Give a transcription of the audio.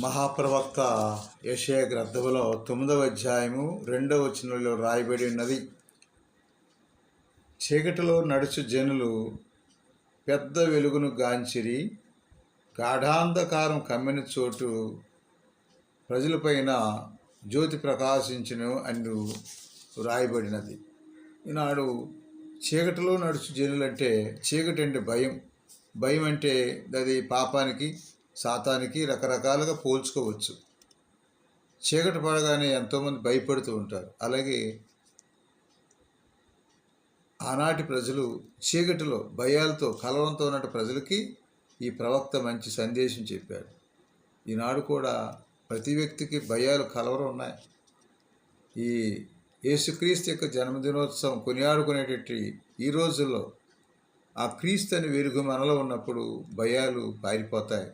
మహాప్రవక్త యెషయా గ్రంథములో 9వ అధ్యాయము 2వ వచనంలో రాయబడి ఉన్నది. చీకటిలో నడుచు జనులు పెద్ద వెలుగును గాంచిరి, గాఢాంధకారం కమ్మిన చోటు ప్రజలపైన జ్యోతి ప్రకాశించును అని రాయబడినది. ఈనాడు చీకటిలో నడుచు జనులు అంటే చీకటి అంటే భయం. భయం అంటే అది పాపానికి, సాతానికి రకరకాలుగా పోల్చుకోవచ్చు. చీకటి పడగానే ఎంతోమంది భయపడుతూ ఉంటారు. అలాగే ఆనాటి ప్రజలు చీకటిలో భయాలతో కలవరంతో ఉన్న ప్రజలకి ఈ ప్రవక్త మంచి సందేశం చెప్పాడు. ఈనాడు కూడా ప్రతి వ్యక్తికి భయాలు, కలవరం ఉన్నాయి. ఈ యేసుక్రీస్తు యొక్క జన్మదినోత్సవం కొనియాడుకునేటట్టు ఈ రోజుల్లో ఆ క్రీస్తు అని వెలుగు మనలో ఉన్నప్పుడు భయాలు పారిపోతాయి.